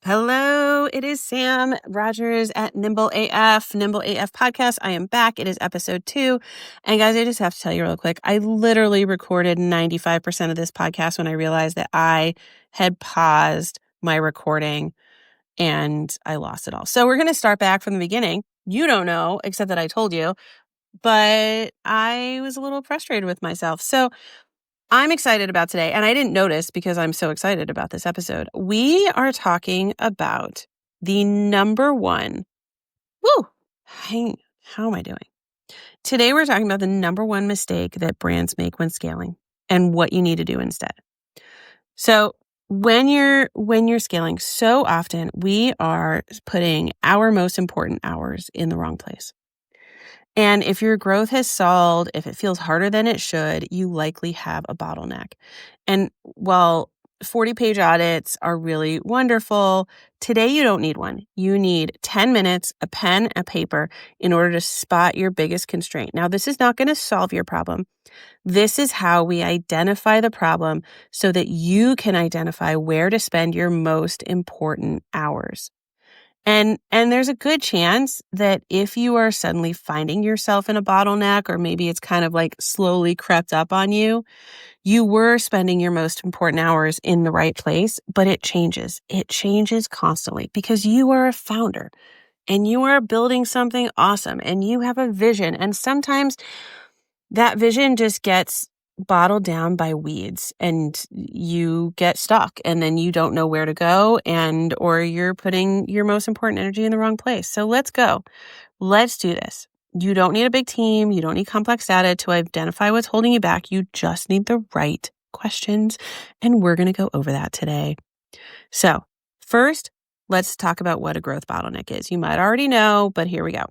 Hello, it is Sam Rogers at Nimble AF Podcast. I am back. It is episode 2. And guys, I just have to tell you real quick, I literally recorded 95% of this podcast when I realized that I had paused my recording and I lost it all. So we're going to start back from the beginning. You don't know, except that I told you, but I was a little frustrated with myself. So I'm excited about today, and I didn't notice because I'm so excited about this episode. We are talking about the number one, how am I doing? Today we're talking about the number one mistake that brands make when scaling and what you need to do instead. So when you're scaling, so often we are putting our most important hours in the wrong place. And if your growth has stalled, if it feels harder than it should, you likely have a bottleneck. And while 40-page audits are really wonderful, today you don't need one. You need 10 minutes, a pen, a paper in order to spot your biggest constraint. Now, this is not going to solve your problem. This is how we identify the problem so that you can identify where to spend your most important hours. And there's a good chance that if you are suddenly finding yourself in a bottleneck, or maybe it's kind of like slowly crept up on you, you were spending your most important hours in the right place, but it changes. It changes constantly because you are a founder and you are building something awesome and you have a vision. And sometimes that vision just gets bottled down by weeds and you get stuck and then you don't know where to go or you're putting your most important energy in the wrong place. So let's go. Let's do this. You don't need a big team. You don't need complex data to identify what's holding you back. You just need the right questions. And we're going to go over that today. So first, let's talk about what a growth bottleneck is. You might already know, but here we go.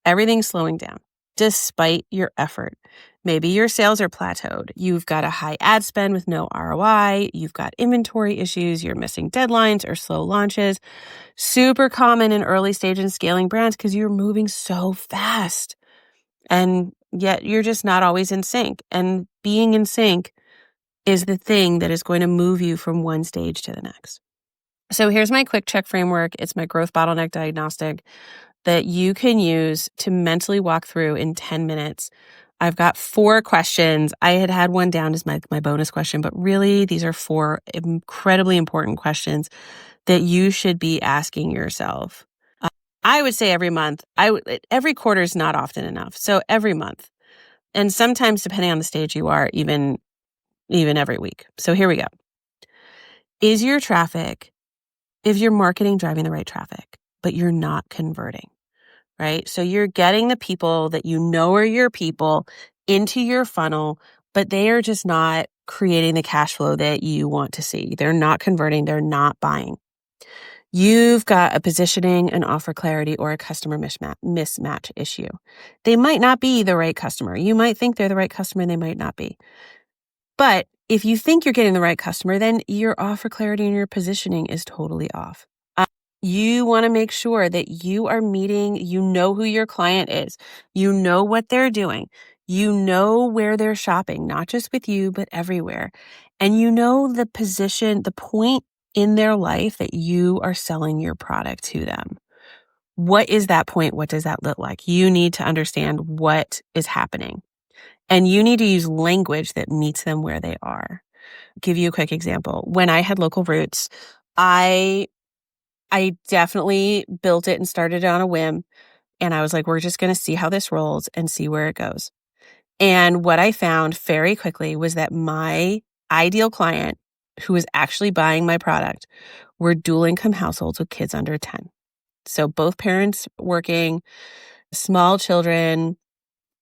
Everything's slowing down despite your effort. Maybe your sales are plateaued. You've got a high ad spend with no ROI. You've got inventory issues. You're missing deadlines or slow launches. Super common in early stage and scaling brands because you're moving so fast. And yet you're just not always in sync. And being in sync is the thing that is going to move you from one stage to the next. So here's my quick check framework. It's my growth bottleneck diagnostic that you can use to mentally walk through in 10 minutes. I've got 4 questions. I had one down as my bonus question, but really these are 4 incredibly important questions that you should be asking yourself. I would say every month. Every quarter is not often enough. So every month. And sometimes depending on the stage you are, even every week. So here we go. Is your marketing driving the right traffic, but you're not converting? Right? So you're getting the people that you know are your people into your funnel, but they are just not creating the cash flow that you want to see. They're not converting. They're not buying. You've got a positioning, an offer clarity, or a customer mismatch issue. They might not be the right customer. You might think they're the right customer and they might not be. But if you think you're getting the right customer, then your offer clarity and your positioning is totally off. You want to make sure that you are meeting, you know who your client is, you know what they're doing, you know where they're shopping, not just with you, but everywhere. And you know the position, the point in their life that you are selling your product to them. What is that point? What does that look like? You need to understand what is happening. And you need to use language that meets them where they are. Give you a quick example. When I had Local Roots, I definitely built it and started it on a whim. And I was like, we're just going to see how this rolls and see where it goes. And what I found very quickly was that my ideal client who was actually buying my product were dual income households with kids under 10. So both parents working, small children,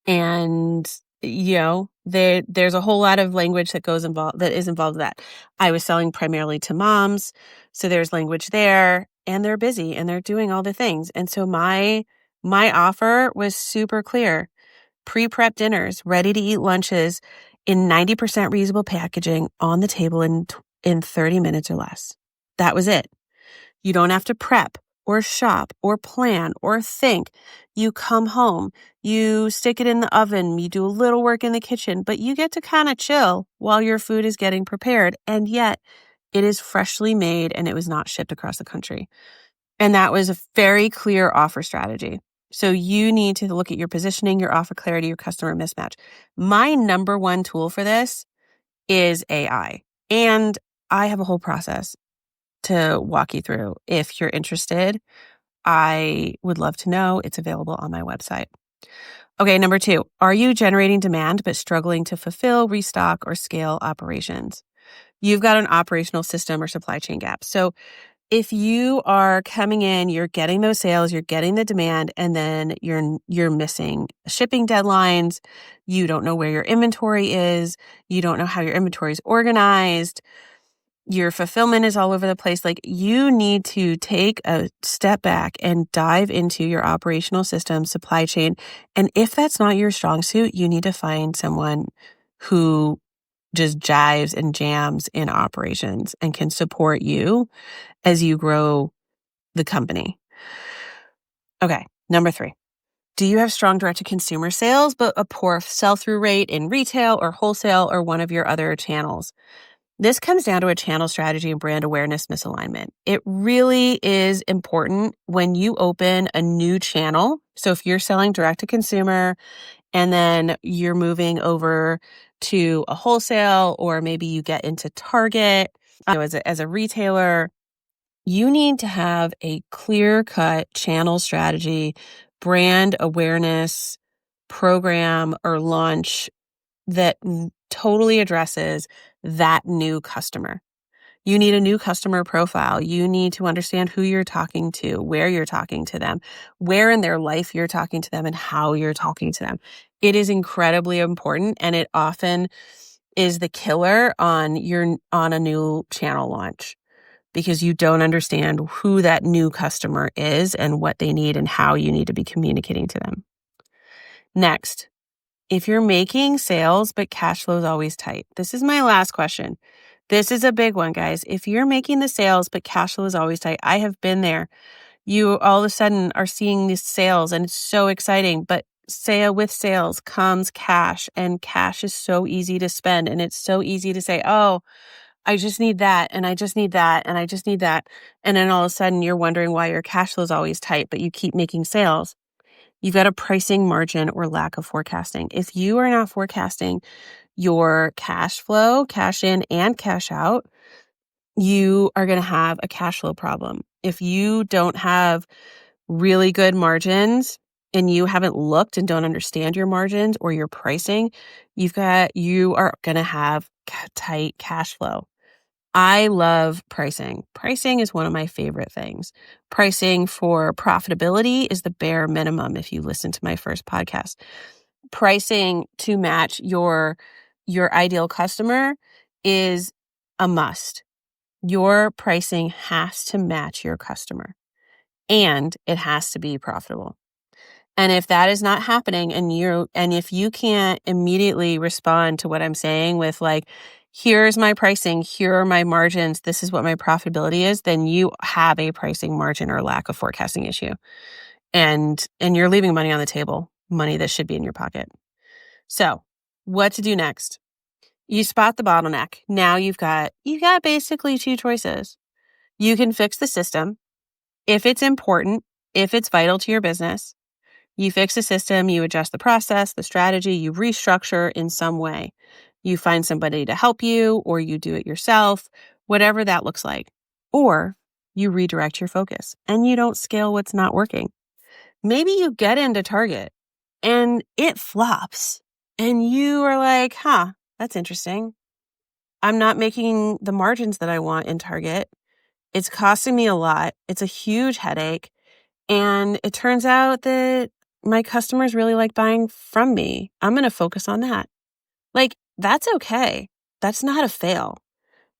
and there's a whole lot of language that is involved with that. I was selling primarily to moms, so there's language there, and they're busy and they're doing all the things. And so my offer was super clear. Pre-prep dinners, ready to eat lunches in 90% reusable packaging on the table in 30 minutes or less. That was it. You don't have to prep or shop or plan or think. You come home, you stick it in the oven, you do a little work in the kitchen, but you get to kind of chill while your food is getting prepared. And yet It is freshly made and it was not shipped across the country. And that was a very clear offer strategy. So you need to look at your positioning, your offer clarity, your customer mismatch. My number one tool for this is AI. And I have a whole process to walk you through. If you're interested, I would love to know. It's available on my website. Okay, number 2, are you generating demand but struggling to fulfill, restock, or scale operations? You've got an operational system or supply chain gap. So if you are coming in, you're getting those sales, you're getting the demand, and then you're missing shipping deadlines, you don't know where your inventory is, you don't know how your inventory is organized, your fulfillment is all over the place. Like, you need to take a step back and dive into your operational system, supply chain. And if that's not your strong suit, you need to find someone who just jives and jams in operations and can support you as you grow the company. Okay, number 3. Do you have strong direct-to-consumer sales, but a poor sell-through rate in retail or wholesale or one of your other channels? This comes down to a channel strategy and brand awareness misalignment. It really is important when you open a new channel. So if you're selling direct to consumer and then you're moving over to a wholesale, or maybe you get into Target, as a retailer, you need to have a clear-cut channel strategy, brand awareness program or launch that totally addresses that new customer. You need a new customer profile. You need to understand who you're talking to, where you're talking to them, where in their life you're talking to them, and how you're talking to them. It is incredibly important, and it often is the killer on a new channel launch, because you don't understand who that new customer is and what they need and how you need to be communicating to them. Next, if you're making sales, but cash flow is always tight. This is my last question. This is a big one, guys. If you're making the sales, but cash flow is always tight, I have been there. You all of a sudden are seeing these sales and it's so exciting, but with sales comes cash, and cash is so easy to spend. And it's so easy to say, oh, I just need that, and I just need that, and I just need that. And then all of a sudden you're wondering why your cash flow is always tight, but you keep making sales. You've got a pricing margin or lack of forecasting. If you are not forecasting your cash flow, cash in and cash out, you are going to have a cash flow problem. If you don't have really good margins and you haven't looked and don't understand your margins or your pricing, you are going to have tight cash flow. I love pricing. Pricing is one of my favorite things. Pricing for profitability is the bare minimum if you listen to my first podcast. Pricing to match your ideal customer is a must. Your pricing has to match your customer, and it has to be profitable. And if that is not happening, and if you can't immediately respond to what I'm saying with like, here's my pricing, here are my margins, this is what my profitability is, then you have a pricing margin or lack of forecasting issue. And you're leaving money on the table, money that should be in your pocket. So what to do next? You spot the bottleneck. Now you've got basically 2 choices. You can fix the system if it's important, if it's vital to your business. You fix the system, you adjust the process, the strategy, you restructure in some way. You find somebody to help you, or you do it yourself, whatever that looks like. Or you redirect your focus and you don't scale what's not working. Maybe you get into Target and it flops and you are like, that's interesting. I'm not making the margins that I want in Target. It's costing me a lot. It's a huge headache. And it turns out that my customers really like buying from me. I'm going to focus on that. Like, that's okay. That's not a fail.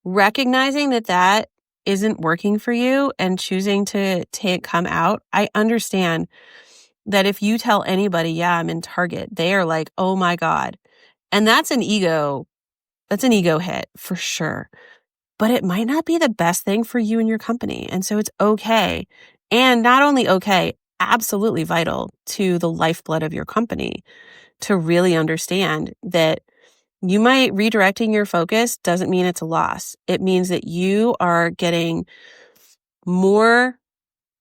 Recognizing that isn't working for you and choosing to come out. I understand that if you tell anybody, yeah, I'm in Target, they are like, oh my God. And that's an ego hit for sure. But it might not be the best thing for you and your company. And so it's okay. And not only okay, absolutely vital to the lifeblood of your company to really understand that You might redirecting your focus doesn't mean it's a loss. It means that you are getting more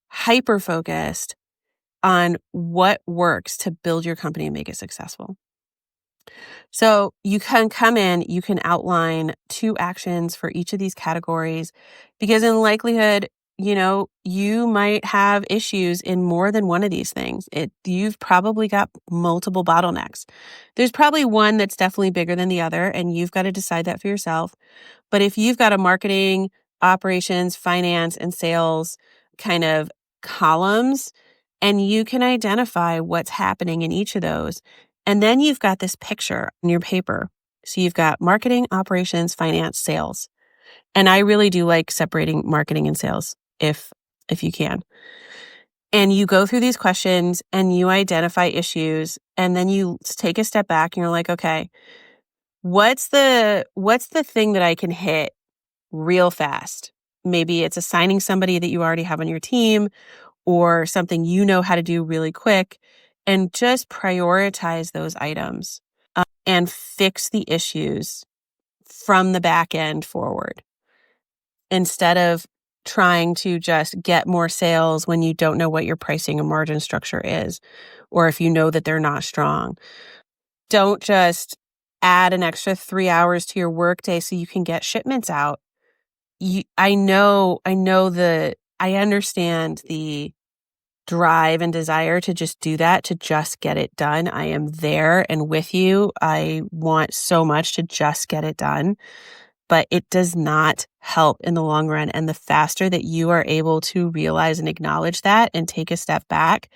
hyper-focused on what works to build your company and make it successful. So you can come in, you can outline 2 actions for each of these categories because in likelihood, you might have issues in more than one of these things. You've probably got multiple bottlenecks. There's probably one that's definitely bigger than the other, and you've got to decide that for yourself. But if you've got a marketing, operations, finance, and sales kind of columns, and you can identify what's happening in each of those, and then you've got this picture on your paper. So you've got marketing, operations, finance, sales. And I really do like separating marketing and sales if you can. And you go through these questions and you identify issues, and then you take a step back and you're like, okay, what's the thing that I can hit real fast? Maybe it's assigning somebody that you already have on your team or something you know how to do really quick, and just prioritize those items and fix the issues from the back end forward instead of trying to just get more sales when you don't know what your pricing and margin structure is, or if you know that they're not strong. Don't just add an extra 3 hours to your workday so you can get shipments out. I understand the drive and desire to just do that, to just get it done. I am there and with you. I want so much to just get it done, but it does not help in the long run. And the faster that you are able to realize and acknowledge that and take a step back,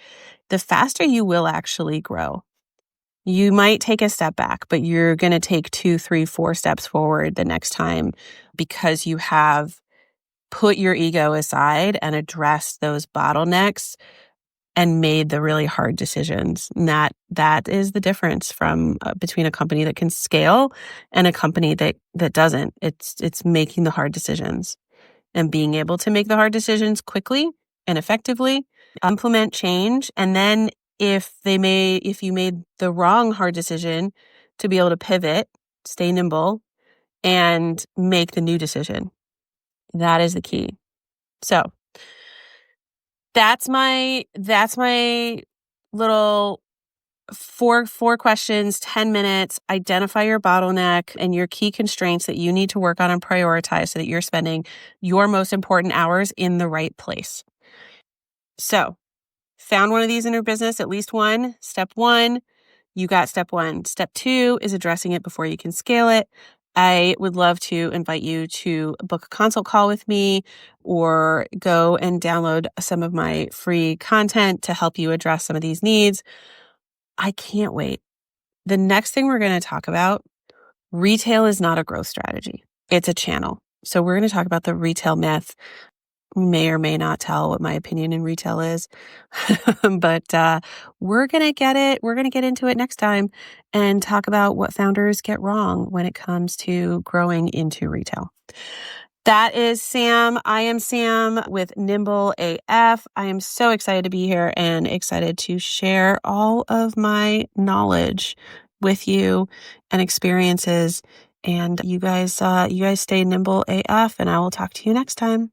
the faster you will actually grow. You might take a step back, but you're going to take 2, 3, 4 steps forward the next time because you have put your ego aside and addressed those bottlenecks and made the really hard decisions. And that is the difference from between a company that can scale and a company that doesn't. It's making the hard decisions and being able to make the hard decisions quickly and effectively, implement change, and then if you made the wrong hard decision, to be able to pivot, stay nimble, and make the new decision. That is the key. So that's my little four questions, 10 minutes, identify your bottleneck and your key constraints that you need to work on and prioritize so that you're spending your most important hours in the right place. So, found one of these in your business, at least one. Step 1, you got step 1. Step 2 is addressing it before you can scale it. I would love to invite you to book a consult call with me or go and download some of my free content to help you address some of these needs. I can't wait. The next thing we're going to talk about, retail is not a growth strategy. It's a channel. So we're going to talk about the retail myth. May or may not tell what my opinion in retail is, but we're going to get it. We're going to get into it next time and talk about what founders get wrong when it comes to growing into retail. That is Sam. I am Sam with Nimble AF. I am so excited to be here and excited to share all of my knowledge with you and experiences. And you guys stay nimble AF, and I will talk to you next time.